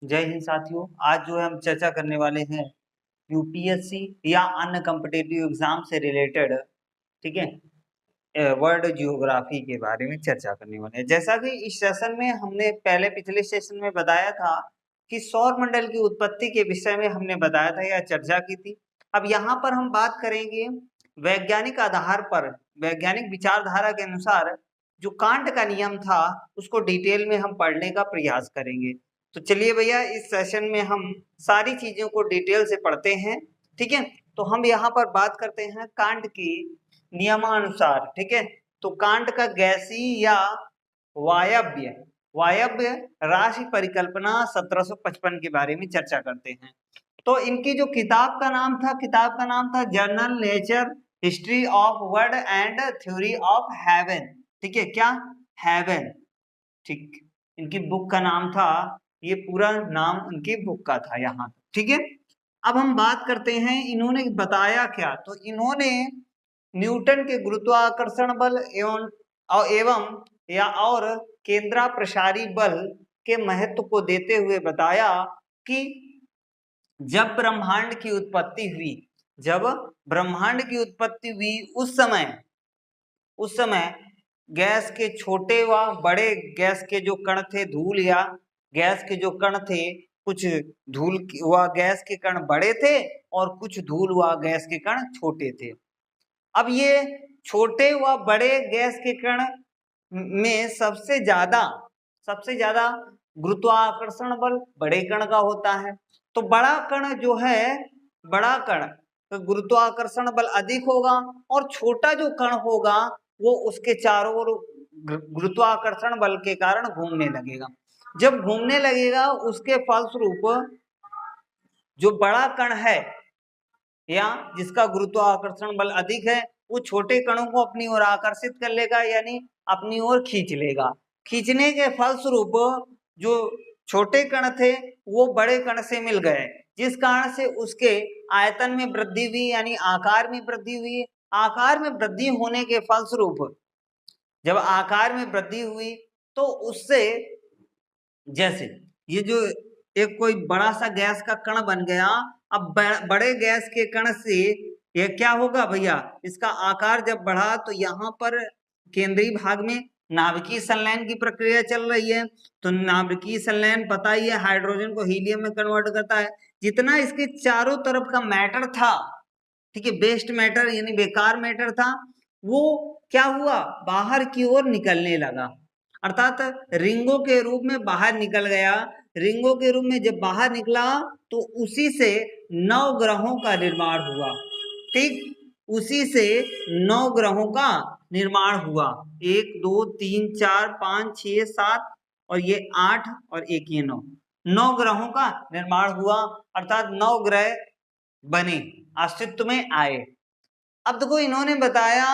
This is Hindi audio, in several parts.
जय हिंद साथियों। आज जो है हम चर्चा करने वाले हैं यूपीएससी या अन्य कॉम्पिटिटिव एग्जाम से रिलेटेड, ठीक है, वर्ल्ड जियोग्राफी के बारे में चर्चा करने वाले हैं। जैसा कि इस सेशन में हमने पिछले सेशन में बताया था कि सौर मंडल की उत्पत्ति के विषय में हमने बताया था या चर्चा की थी। अब यहाँ पर हम बात करेंगे वैज्ञानिक आधार पर, वैज्ञानिक विचारधारा के अनुसार जो कांट का नियम था उसको डिटेल में हम पढ़ने का प्रयास करेंगे। तो चलिए भैया, इस सेशन में हम सारी चीजों को डिटेल से पढ़ते हैं, ठीक है। तो हम यहाँ पर बात करते हैं कांट की नियमानुसार, ठीक है। तो कांट का गैसीय या वायव्य वायव्य राशि परिकल्पना 1755 के बारे में चर्चा करते हैं। तो इनकी जो किताब का नाम था journal nature history of world and theory of haven, ठीक है। क्या हेवन, ठीक, इनकी बुक का नाम था, ये पूरा नाम उनकी बुक का था यहाँ, ठीक है। अब हम बात करते हैं इन्होंने बताया क्या। तो इन्होंने न्यूटन के गुरुत्वाकर्षण बल एवं या और केंद्रापसारी बल के महत्व को देते हुए बताया कि जब ब्रह्मांड की उत्पत्ति हुई उस समय गैस के छोटे व बड़े गैस के जो कण थे, धूल या गैस के जो कण थे, कुछ धूल व गैस के कण बड़े थे और कुछ धूल व गैस के कण छोटे थे। अब ये छोटे व बड़े गैस के कण में सबसे ज्यादा गुरुत्वाकर्षण बल बड़े कण का होता है। तो बड़ा कण का गुरुत्वाकर्षण बल अधिक होगा और छोटा जो कण होगा वो उसके चारों ओर गुरुत्वाकर्षण बल के कारण घूमने लगेगा। जब घूमने लगेगा उसके फलस्वरूप जो बड़ा कण है या जिसका गुरुत्वाकर्षण बल अधिक है वो छोटे कणों को अपनी ओर आकर्षित कर लेगा, यानी अपनी ओर खींच लेगा। खींचने के फलस्वरूप जो छोटे कण थे वो बड़े कण से मिल गए, जिस कारण से उसके आयतन में वृद्धि हुई, यानी आकार में वृद्धि हुई। आकार में वृद्धि होने के फलस्वरूप जब आकार में वृद्धि हुई तो उससे, जैसे ये जो एक कोई बड़ा सा गैस का कण बन गया, अब बड़े गैस के कण से ये क्या होगा भैया, इसका आकार जब बढ़ा तो यहाँ पर केंद्रीय भाग में नाभिकीय संलयन की प्रक्रिया चल रही है। तो नाभिकीय संलयन पता ही है, हाइड्रोजन को हीलियम में कन्वर्ट करता है। जितना इसके चारों तरफ का मैटर था, ठीक है, वेस्ट मैटर यानी बेकार मैटर था, वो क्या हुआ, बाहर की ओर निकलने लगा, अर्थात रिंगों के रूप में बाहर निकल गया। रिंगों के रूप में जब बाहर निकला तो उसी से 9 ग्रहों का निर्माण हुआ, ठीक, उसी से 9 ग्रहों का निर्माण हुआ। 1 2 3 4 5 6 7 और ये 8 और एक ये 9 ग्रहों का निर्माण हुआ, अर्थात 9 ग्रह बने, अस्तित्व में आए। अब देखो इन्होंने बताया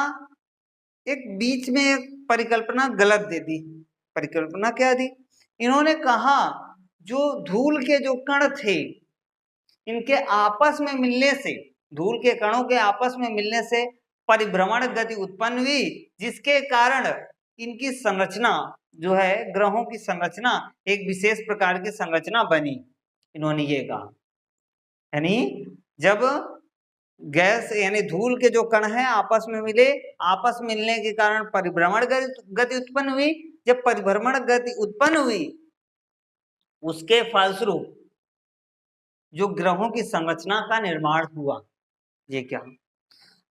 एक बीच में एक परिकल्पना गलत दे दी। परिकल्पना क्या दी, इन्होंने कहा जो धूल के जो कण थे इनके आपस में मिलने से, धूल के कणों के आपस में मिलने से परिभ्रमण गति उत्पन्न हुई, जिसके कारण इनकी संरचना जो है, ग्रहों की संरचना एक विशेष प्रकार की संरचना बनी। इन्होंने ये कहा, यानी जब गैस यानी धूल के जो कण हैं आपस में मिले, आपस में मिलने के कारण परिभ्रमण गति उत्पन्न हुई। जब परिभ्रमण गति उत्पन्न हुई उसके फलस्वरूप जो ग्रहों की संरचना का निर्माण हुआ। ये क्या,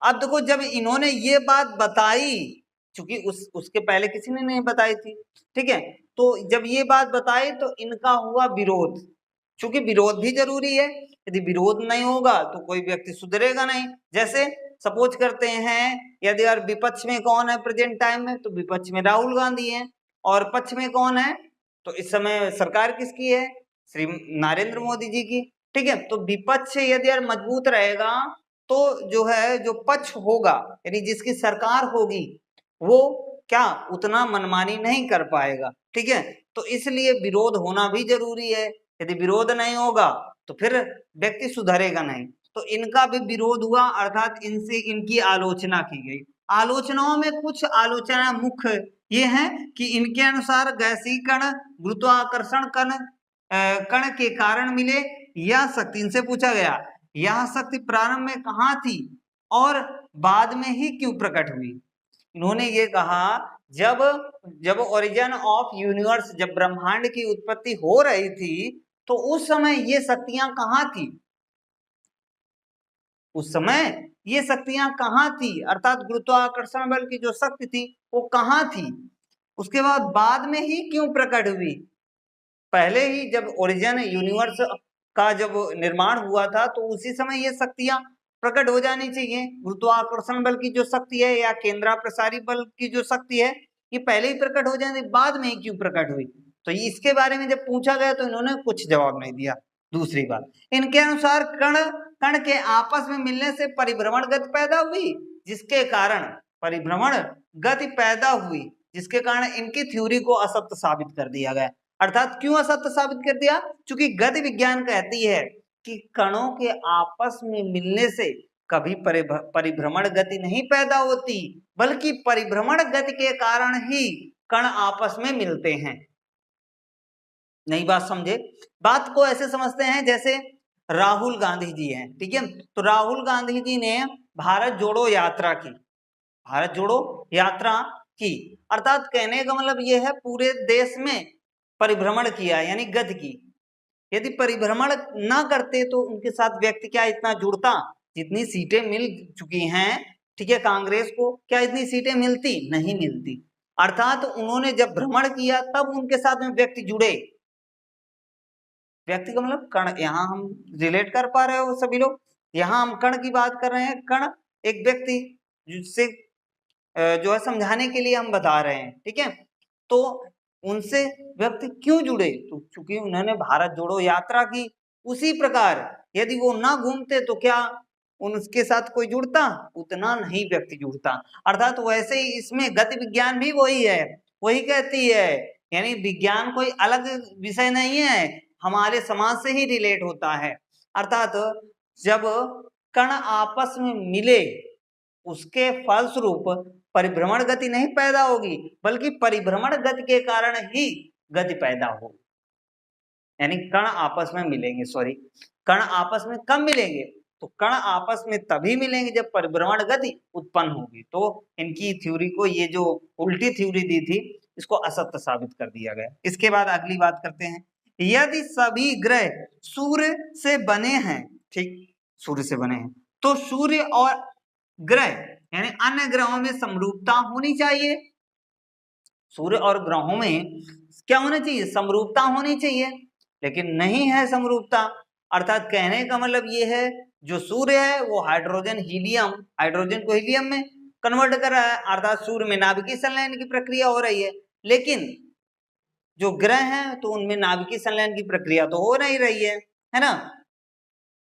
अब देखो जब इन्होंने ये बात बताई, चूंकि उसके पहले किसी ने नहीं बताई थी, ठीक है, तो जब ये बात बताई तो इनका हुआ विरोध, क्योंकि विरोध भी जरूरी है। यदि विरोध नहीं होगा तो कोई व्यक्ति सुधरेगा नहीं। जैसे सपोज करते हैं, यदि यार विपक्ष में कौन है प्रेजेंट टाइम में, तो विपक्ष में राहुल गांधी है, और पक्ष में कौन है, तो इस समय सरकार किसकी है, श्री नरेंद्र मोदी जी की, ठीक है। तो विपक्ष यदि यार मजबूत रहेगा तो जो है जो पक्ष होगा यानी जिसकी सरकार होगी वो क्या उतना मनमानी नहीं कर पाएगा, ठीक है। तो इसलिए विरोध होना भी जरूरी है। यदि विरोध नहीं होगा तो फिर व्यक्ति सुधरेगा नहीं। तो इनका भी विरोध हुआ, अर्थात इनसे इनकी आलोचना की गई। आलोचनाओं में कुछ आलोचना मुख्य ये है कि इनके अनुसार गैसीय कण, गुरुत्वाकर्षण कण कण के कारण मिले, यह शक्ति, इनसे पूछा गया यह शक्ति प्रारंभ में कहाँ थी और बाद में ही क्यों प्रकट हुई। इन्होंने ये कहा जब ओरिजिन ऑफ यूनिवर्स, जब ब्रह्मांड की उत्पत्ति हो रही थी तो उस समय ये शक्तियां कहाँ थी, उस समय ये शक्तियां कहाँ थी, अर्थात गुरुत्वाकर्षण बल की जो शक्ति थी वो कहाँ थी, उसके बाद में ही क्यों प्रकट हुई। पहले ही जब ओरिजिन यूनिवर्स का जब निर्माण हुआ था तो उसी समय ये शक्तियां प्रकट हो जानी चाहिए। गुरुत्वाकर्षण बल की जो शक्ति है या केंद्रापसारी बल की जो शक्ति है ये पहले ही प्रकट हो जानी, बाद में ही क्यों प्रकट हुई। तो इसके बारे में जब पूछा गया तो इन्होंने कुछ जवाब नहीं दिया। दूसरी बात, इनके अनुसार कण के आपस में मिलने से परिभ्रमण गति पैदा हुई, जिसके कारण परिभ्रमण गति पैदा हुई, जिसके कारण इनकी थ्योरी को असत्य साबित कर दिया गया। अर्थात क्यों असत्य साबित कर दिया, क्योंकि गति विज्ञान कहती है कि कणों के आपस में मिलने से कभी परिभ्रमण गति नहीं पैदा होती, बल्कि परिभ्रमण गति के कारण ही कण आपस में मिलते हैं। नई बात समझे, बात को ऐसे समझते हैं जैसे राहुल गांधी जी हैं, ठीक है, तो राहुल गांधी जी ने भारत जोड़ो यात्रा की, भारत जोड़ो यात्रा की, अर्थात कहने का मतलब यह है पूरे देश में परिभ्रमण किया यानी गति की। यदि परिभ्रमण ना करते तो उनके साथ व्यक्ति क्या इतना जुड़ता, जितनी सीटें मिल चुकी हैं, ठीक है, कांग्रेस को क्या इतनी सीटें मिलती, नहीं मिलती। अर्थात उन्होंने जब भ्रमण किया तब उनके साथ में व्यक्ति जुड़े, व्यक्ति का मतलब कण, यहाँ हम रिलेट कर पा रहे हो सभी लोग, यहाँ हम कण की बात कर रहे हैं, कण एक व्यक्ति जिससे जो है समझाने के लिए हम बता रहे हैं, ठीक है, तो उनसे व्यक्ति क्यों जुड़े, तो चूंकि उन्होंने भारत जोड़ो यात्रा की। उसी प्रकार यदि वो ना घूमते तो क्या उनके साथ कोई जुड़ता, उतना नहीं व्यक्ति जुड़ता। अर्थात वैसे ही इसमें गति विज्ञान भी वही है, वही कहती है, यानी विज्ञान कोई अलग विषय नहीं है, हमारे समाज से ही रिलेट होता है। अर्थात जब कण आपस में मिले उसके फलस्वरूप परिभ्रमण गति नहीं पैदा होगी, बल्कि परिभ्रमण गति के कारण ही गति पैदा होगी। यानी कण आपस में मिलेंगे, सॉरी, कण आपस में कब मिलेंगे, तो कण आपस में तभी मिलेंगे जब परिभ्रमण गति उत्पन्न होगी। तो इनकी थ्योरी को, ये जो उल्टी थ्योरी दी थी, इसको असत्य साबित कर दिया गया। इसके बाद अगली बात करते हैं, यदि सभी ग्रह सूर्य से बने हैं, ठीक, सूर्य से बने हैं, तो सूर्य और ग्रह यानी अन्य ग्रहों में समरूपता होनी चाहिए। सूर्य और ग्रहों में क्या होना चाहिए, समरूपता होनी चाहिए, लेकिन नहीं है समरूपता। अर्थात कहने का मतलब ये है जो सूर्य है वो हाइड्रोजन को हीलियम में कन्वर्ट कर रहा है, अर्थात सूर्य में नाभिकीय संलयन की प्रक्रिया हो रही है, लेकिन जो ग्रह हैं तो उनमें नाभिकीय संलयन की प्रक्रिया तो हो नहीं रही है ना,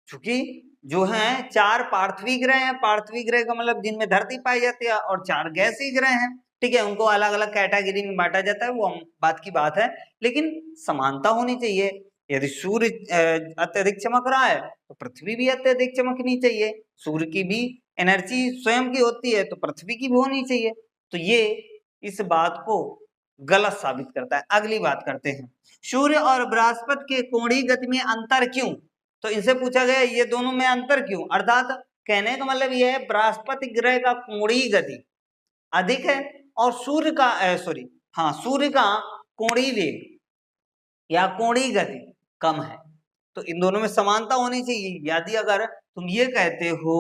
क्योंकि जो है 4 पार्थिवी ग्रह हैं, पार्थिवी ग्रह का मतलब जिनमें धरती पाई जाती है, और 4 गैसीय ग्रह हैं, ठीक है, उनको अलग अलग कैटेगरी में बांटा जाता है, वो बात की बात है, लेकिन समानता होनी चाहिए। यदि सूर्य अत्यधिक चमक रहा है तो पृथ्वी भी अत्यधिक चमकनी चाहिए, सूर्य की भी एनर्जी स्वयं की होती है तो पृथ्वी की भी होनी चाहिए। तो ये इस बात को गलत साबित करता है। अगली बात करते हैं, सूर्य और बृहस्पति के कोणीय गति में अंतर क्यों, तो इनसे पूछा गया ये दोनों में अंतर क्यों। अर्थात कहने का मतलब यह है बृहस्पति ग्रह का कोणीय गति अधिक है और सूर्य का कोणीय वेग या कोणीय गति कम है, तो इन दोनों में समानता होनी चाहिए। यदि अगर तुम ये कहते हो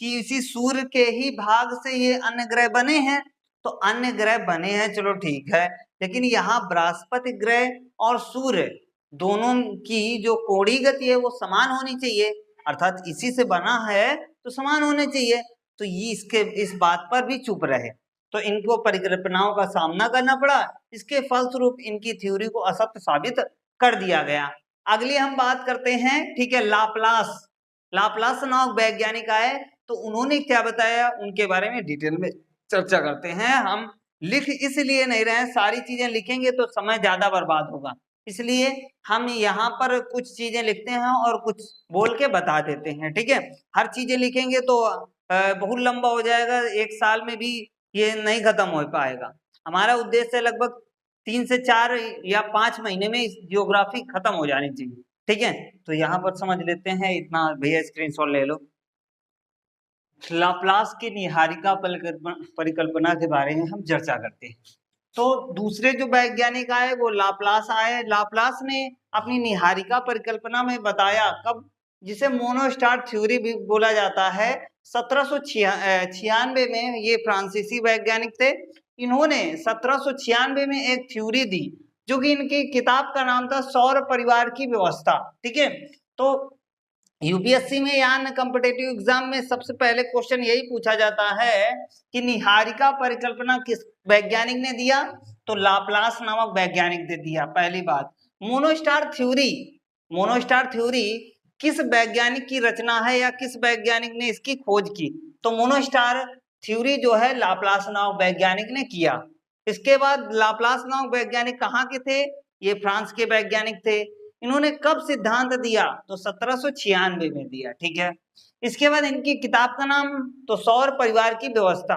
कि इसी सूर्य के ही भाग से ये अन्य ग्रह बने हैं, तो अन्य ग्रह बने हैं, चलो ठीक है, लेकिन यहाँ बृहस्पति ग्रह और सूर्य दोनों की जो कोणीय गति है वो समान होनी चाहिए, अर्थात इसी से बना है तो समान होने चाहिए। तो ये इस बात पर भी चुप रहे, तो इनको परिकल्पनाओं का सामना करना पड़ा, इसके फलस्वरूप इनकी थ्योरी को असत्य साबित कर दिया गया। अगली हम बात करते हैं, ठीक है, लाप्लास नामक वैज्ञानिक आए, तो उन्होंने क्या बताया उनके बारे में डिटेल में चर्चा करते हैं। हम लिख इसलिए नहीं रहे, सारी चीजें लिखेंगे तो समय ज्यादा बर्बाद होगा, इसलिए हम यहाँ पर कुछ चीजें लिखते हैं और कुछ बोल के बता देते हैं, ठीक है। हर चीजें लिखेंगे तो बहुत लंबा हो जाएगा, एक साल में भी ये नहीं खत्म हो पाएगा। हमारा उद्देश्य है लगभग 3 से 4 या 5 महीने में जियोग्राफी खत्म हो जानी चाहिए। ठीक है, तो यहाँ पर समझ लेते हैं इतना, भैया स्क्रीनशॉट ले लो। लाप्लास की निहारिका परिकल्पना के बारे में हम चर्चा करते हैं। तो दूसरे जो वैज्ञानिक आए वो लाप्लास आए। लाप्लास ने अपनी निहारिका परिकल्पना में बताया कब, जिसे मोनोस्टार थ्योरी भी बोला जाता है। 1796 में ये फ्रांसीसी वैज्ञानिक थे। इन्होंने 1796 में एक थ्योरी दी, जो कि इनकी किताब का नाम था सौर परिवार की व्यवस्था। ठीक है, तो यूपीएससी में या अन्य कॉम्पिटेटिव एग्जाम में सबसे पहले क्वेश्चन यही पूछा जाता है कि निहारिका परिकल्पना किस वैज्ञानिक ने दिया, तो लाप्लास नामक वैज्ञानिक ने दिया। पहली बात, मोनोस्टार थ्योरी किस वैज्ञानिक की रचना है या किस वैज्ञानिक ने इसकी खोज की, तो मोनोस्टार थ्योरी जो है लाप्लास नामक वैज्ञानिक ने किया। इसके बाद लाप्लास नामक वैज्ञानिक कहाँ के थे, ये फ्रांस के वैज्ञानिक थे। इन्होंने कब सिद्धांत दिया, तो 1796 में दिया। ठीक है, इसके बाद इनकी किताब का नाम तो सौर परिवार की व्यवस्था।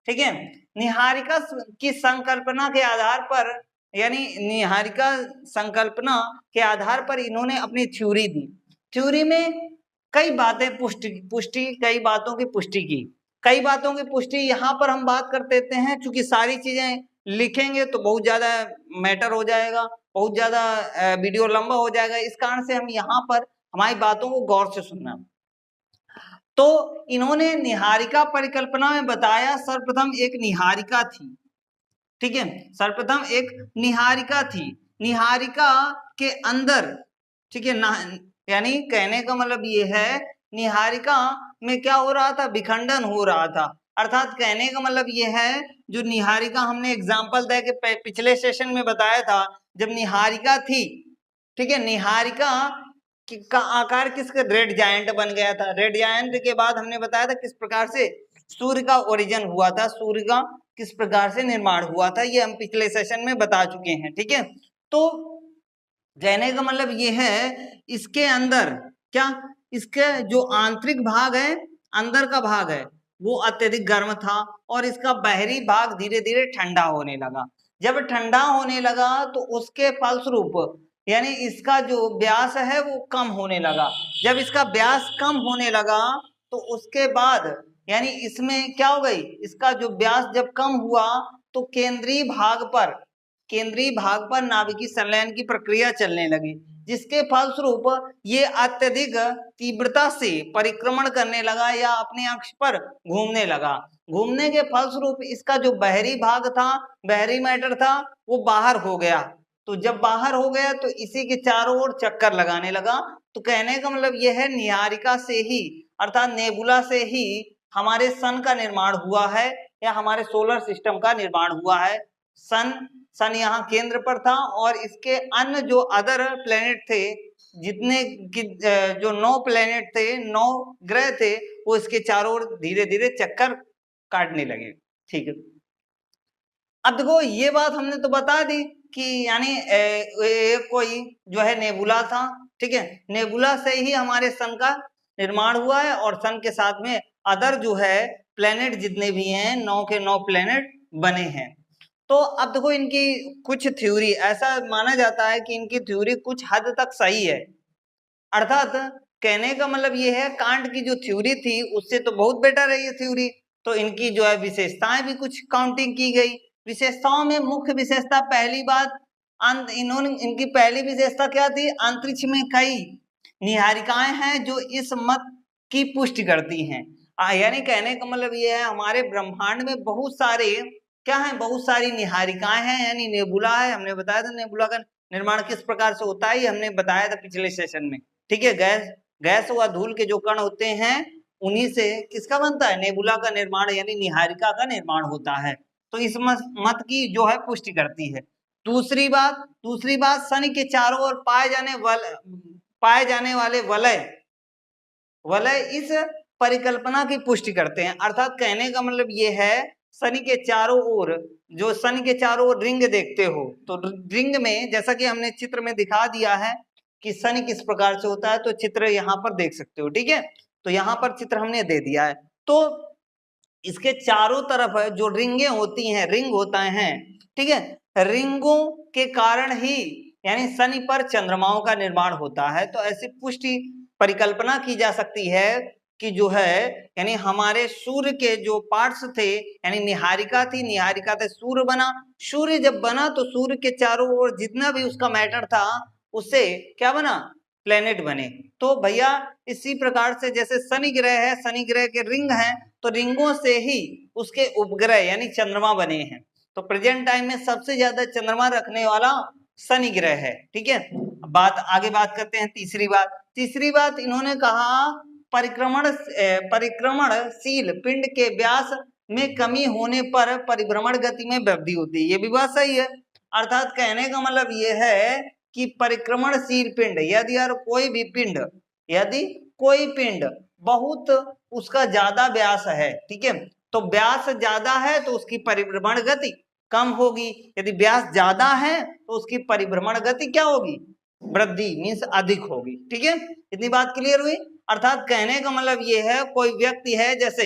ठीक है, निहारिका की संकल्पना के आधार पर, यानी निहारिका संकल्पना के आधार पर इन्होंने अपनी थ्योरी दी। थ्योरी में कई बातें पुष्टि कई बातों की पुष्टि की। कई बातों की पुष्टि यहाँ पर हम बात कर देते हैं, क्योंकि सारी चीजें लिखेंगे तो बहुत ज्यादा मैटर हो जाएगा, बहुत ज्यादा वीडियो लंबा हो जाएगा। इस कारण से हम यहाँ पर हमारी बातों को गौर से सुनना। तो इन्होंने निहारिका परिकल्पना में बताया, सर्वप्रथम एक निहारिका थी। ठीक है, सर्वप्रथम एक निहारिका थी। निहारिका के अंदर, ठीक है ना, यानी कहने का मतलब ये है निहारिका में क्या हो रहा था, विखंडन हो रहा था। अर्थात कहने का मतलब ये है, जो निहारिका हमने एग्जाम्पल दे के पिछले सेशन में बताया था, जब निहारिका थी, ठीक है, निहारिका का आकार किसका, रेड जायंट बन गया था। रेड जायंट के बाद हमने बताया था किस प्रकार से सूर्य का ओरिजिन हुआ था, सूर्य का किस प्रकार से निर्माण हुआ था, ये हम पिछले सेशन में बता चुके हैं। ठीक है, तो कहने का मतलब ये है, इसके अंदर क्या, इसके जो आंतरिक भाग है, अंदर का भाग है, वो अत्यधिक गर्म था और इसका बाहरी भाग धीरे धीरे ठंडा होने लगा। जब ठंडा होने लगा तो उसके फलस्वरूप, यानी इसका जो व्यास है वो कम होने लगा। जब इसका व्यास कम होने लगा तो उसके बाद, यानी इसमें क्या हो गई, इसका जो व्यास जब कम हुआ तो केंद्रीय भाग पर नाभिकीय संलयन की प्रक्रिया चलने लगी, जिसके फलस्वरूप ये अत्यधिक तीव्रता से परिक्रमण करने लगा या अपने अक्ष पर घूमने लगा। घूमने के फलस्वरूप इसका जो बाहरी भाग था, बाहरी मैटर था, वो बाहर हो गया। तो जब बाहर हो गया तो इसी के चारों ओर चक्कर लगाने लगा। तो कहने का मतलब यह है, निहारिका से ही, अर्थात नेबुला से ही हमारे सन का निर्माण हुआ है, या हमारे सोलर सिस्टम का निर्माण हुआ है। सन यहाँ केंद्र पर था और इसके अन्य जो अदर प्लेनेट थे, जितने जो 9 प्लेनेट थे, 9 ग्रह थे, वो इसके चारों ओर धीरे धीरे चक्कर काटने लगे। ठीक है, अब देखो ये बात हमने तो बता दी कि यानी कोई जो है नेबुला था। ठीक है, नेबुला से ही हमारे सन का निर्माण हुआ है और सन के साथ में अदर जो है प्लेनेट जितने भी हैं, 9 के 9 प्लेनेट बने हैं। तो अब देखो इनकी कुछ थ्योरी, ऐसा माना जाता है कि इनकी थ्योरी कुछ हद तक सही है। अर्थात कहने का मतलब ये है, कांट की जो थ्योरी थी उससे तो बहुत बेटर है ये थ्योरी। तो इनकी जो है विशेषताएं भी कुछ काउंटिंग की गई। विशेषताओं में मुख्य विशेषता, पहली बात, इनकी पहली विशेषता क्या थी, अंतरिक्ष में कई निहारिकाएं हैं जो इस मत की पुष्टि करती हैं। यानी कहने का मतलब ये है, हमारे ब्रह्मांड में बहुत सारे क्या है, बहुत सारी निहारिकाएं हैं, यानी नेबुला है। हमने बताया था नेबुला का निर्माण किस प्रकार से होता है, ये हमने बताया था पिछले सेशन में। ठीक है, गैस व धूल के जो कण होते हैं उन्हीं से किसका बनता है, नेबुला का निर्माण, यानी निहारिका का निर्माण होता है। तो इस मत की जो है पुष्टि करती है। दूसरी बात शनि के चारों ओर पाए जाने वाले वलय इस परिकल्पना की पुष्टि करते हैं। अर्थात कहने का मतलब ये है, शनि के चारों ओर रिंग देखते हो, तो रिंग में जैसा कि हमने चित्र में दिखा दिया है कि शनि किस प्रकार से होता है, तो चित्र यहाँ पर देख सकते हो। ठीक है, तो यहाँ पर चित्र हमने दे दिया है। तो इसके चारों तरफ जो रिंग होता है, ठीक है, रिंगों के कारण ही यानी शनि पर चंद्रमाओं का निर्माण होता है। तो ऐसी पुष्टि परिकल्पना की जा सकती है कि जो है यानी हमारे सूर्य के जो पार्ट्स थे यानी निहारिका थी, निहारिका से सूर्य बना, सूर्य जब बना तो सूर्य के चारों ओर जितना भी उसका मैटर था उससे क्या बना, प्लेनेट बने। तो भैया इसी प्रकार से जैसे शनि ग्रह है, शनि ग्रह के रिंग हैं तो रिंगों से ही उसके उपग्रह यानी चंद्रमा बने हैं। तो प्रेजेंट टाइम में सबसे ज्यादा चंद्रमा रखने वाला शनि ग्रह है। ठीक है, बात आगे बात करते हैं। तीसरी बात इन्होंने कहा परिक्रमणशील पिंड के व्यास में कमी होने पर परिभ्रमण गति में वृद्धि होती है। ये भी बात सही है। अर्थात कहने का मतलब ये है कि परिक्रमणशील पिंड यदि कोई पिंड बहुत उसका ज्यादा व्यास है, ठीक है, तो व्यास ज्यादा है तो उसकी परिभ्रमण गति कम होगी, यदि व्यास ज्यादा है तो उसकी परिभ्रमण गति क्या होगी, वृद्धि मीन्स अधिक होगी। ठीक है, इतनी बात क्लियर हुई। अर्थात कहने का मतलब ये है कोई व्यक्ति है जैसे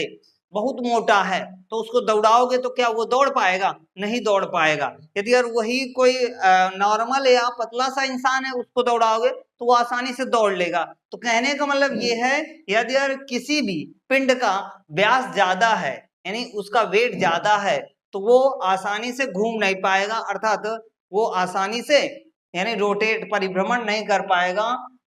बहुत मोटा है तो उसको दौड़ाओगे तो क्या वो दौड़ पाएगा, नहीं दौड़ पाएगा। यदि यार वही कोई नॉर्मल या पतला सा इंसान है उसको दौड़ाओगे तो वो आसानी से दौड़ लेगा। तो कहने का मतलब ये है यदि यार किसी भी पिंड का व्यास ज्यादा है यानी उसका वेट ज्यादा है तो वो आसानी से घूम नहीं पाएगा, अर्थात वो आसानी से यानी रोटेट परिभ्रमण नहीं कर पाएगा,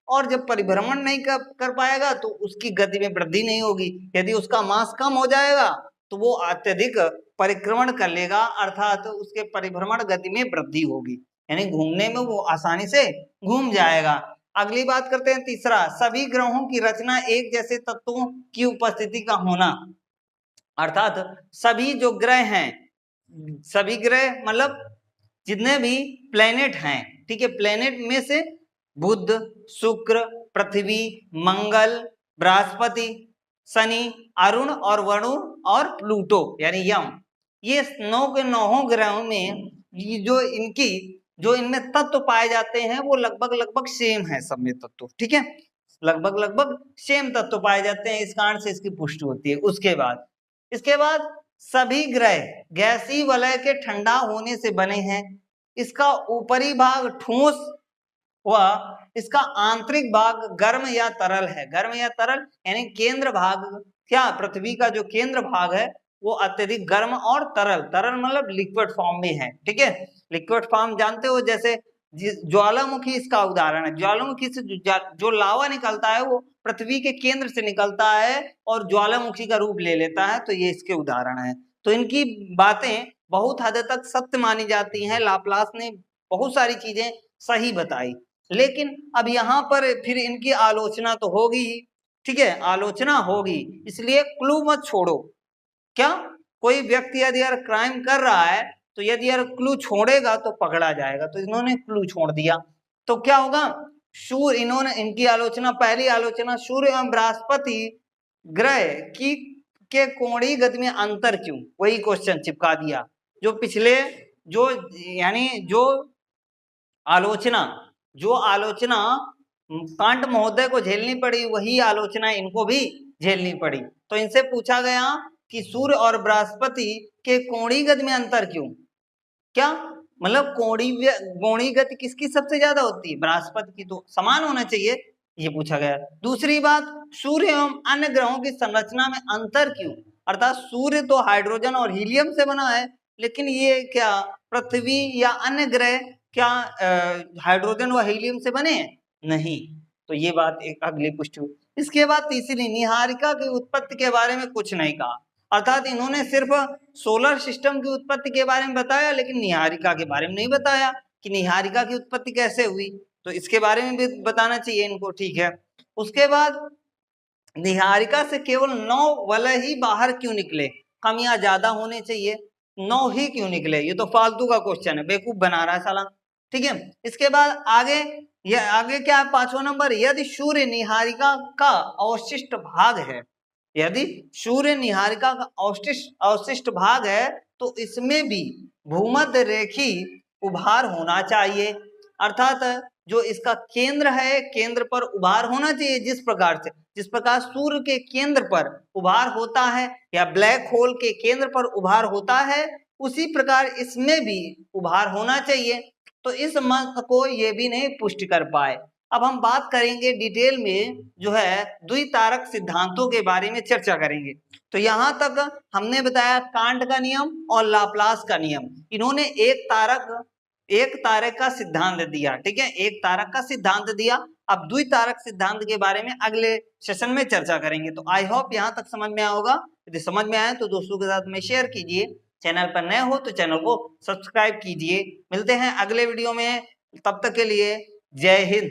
और जब परिभ्रमण नहीं कर पाएगा तो उसकी गति में वृद्धि नहीं होगी। यदि उसका मास कम हो जाएगा तो वो अत्यधिक परिक्रमण कर लेगा, अर्थात उसके परिभ्रमण गति में वृद्धि होगी, यानी घूमने में वो आसानी से घूम जाएगा। अगली बात करते हैं तीसरा, सभी ग्रहों की रचना एक जैसे तत्वों की उपस्थिति का होना। अर्थात सभी जो ग्रह हैं, सभी ग्रह मतलब जितने भी प्लेनेट हैं, ठीक है, प्लेनेट में से बुध, शुक्र, पृथ्वी, मंगल, बृहस्पति, शनि, अरुण और वरुण और प्लूटो यानी यम, ये 9 के 9 ग्रहों में जो इनमें तत्व पाए जाते हैं वो लगभग सेम है सब में तत्व। ठीक है, लगभग सेम तत्व पाए जाते हैं, इस कारण से इसकी पुष्टि होती है। इसके बाद सभी ग्रह गैसीय वलय के ठंडा होने से बने हैं। इसका ऊपरी भाग ठोस व इसका आंतरिक भाग गर्म या तरल है। गर्म या तरल यानी केंद्र भाग, क्या पृथ्वी का जो केंद्र भाग है वो अत्यधिक गर्म और तरल मतलब लिक्विड फॉर्म में है। ठीक है, लिक्विड फॉर्म जानते हो, जैसे ज्वालामुखी इसका उदाहरण है। ज्वालामुखी से जो लावा निकलता है वो पृथ्वी के केंद्र से निकलता है और ज्वालामुखी का रूप ले लेता है, तो ये इसके उदाहरण है। तो इनकी बातें बहुत हद तक सत्य मानी जाती हैं। लाप्लास ने बहुत सारी चीजें सही बताई, लेकिन अब यहाँ पर फिर इनकी आलोचना तो होगी ही। ठीक है, आलोचना होगी, इसलिए क्लू मत छोड़ो। क्या कोई व्यक्ति यदि यार क्राइम कर रहा है तो यदि यार क्लू छोड़ेगा तो पकड़ा जाएगा, तो इन्होंने क्लू छोड़ दिया तो क्या होगा, सूर्य, इन्होंने इनकी आलोचना, पहली आलोचना, सूर्य एवं बृहस्पति ग्रह की के कोणीय गति में अंतर क्यों, वही क्वेश्चन चिपका दिया जो पिछले जो आलोचना कांट महोदय को झेलनी पड़ी वही आलोचना इनको भी झेलनी पड़ी। तो इनसे पूछा गया कि सूर्य और बृहस्पति के कोणीय गति में अंतर क्यों, क्या मतलब कोणीय गति किसकी सबसे ज्यादा होती है, बृहस्पति की, तो समान होना चाहिए, ये पूछा गया। दूसरी बात, सूर्य एवं अन्य ग्रहों की संरचना में अंतर क्यों, अर्थात सूर्य तो हाइड्रोजन और हीलियम से बना है, लेकिन ये क्या पृथ्वी या अन्य ग्रह क्या हाइड्रोजन व हीलियम से बने हैं, नहीं। तो ये बात एक अगली पुष्टि हुई। इसके बाद तीसरी, निहारिका की उत्पत्ति के बारे में कुछ नहीं कहा, अर्थात इन्होंने सिर्फ सोलर सिस्टम की उत्पत्ति के बारे में बताया, लेकिन निहारिका के बारे में नहीं बताया कि निहारिका की उत्पत्ति कैसे हुई, तो इसके बारे में भी बताना चाहिए इनको। ठीक है, उसके बाद निहारिका से केवल 9 वलय ही बाहर क्यों निकले, कमियां ज्यादा होने चाहिए, 9 ही क्यों निकले, ये तो फालतू का क्वेश्चन है, बेवकूफ बना रहा है साला। ठीक है, इसके बाद आगे क्या है, 5वां नंबर, यदि सूर्य निहारिका का अवशिष्ट भाग है, यदि सूर्य निहारिका का अवशिष्ट भाग है तो इसमें भी भूमध्य रेखी उभार होना चाहिए, अर्थात जो इसका केंद्र है, केंद्र पर उभार होना चाहिए, जिस प्रकार सूर्य के केंद्र पर उभार होता है या ब्लैक होल के केंद्र पर उभार होता है, उसी प्रकार इसमें भी उभार होना चाहिए, तो इस मत को ये भी नहीं पुष्टि कर पाए। अब हम बात करेंगे डिटेल में जो है द्वितारक सिद्धांतों के बारे में चर्चा करेंगे। तो यहाँ तक हमने बताया कांट का नियम और लाप्लास का नियम, इन्होंने एक तारक का सिद्धांत दिया, ठीक है, एक तारक का सिद्धांत दिया। अब द्वितारक सिद्धांत के बारे में अगले सेशन में चर्चा करेंगे। तो आई होप यहाँ तक समझ में आया होगा। यदि समझ में आए तो दोस्तों के साथ में शेयर कीजिए, चैनल पर नए हो तो चैनल को सब्सक्राइब कीजिए। मिलते हैं अगले वीडियो में, तब तक के लिए जय हिंद।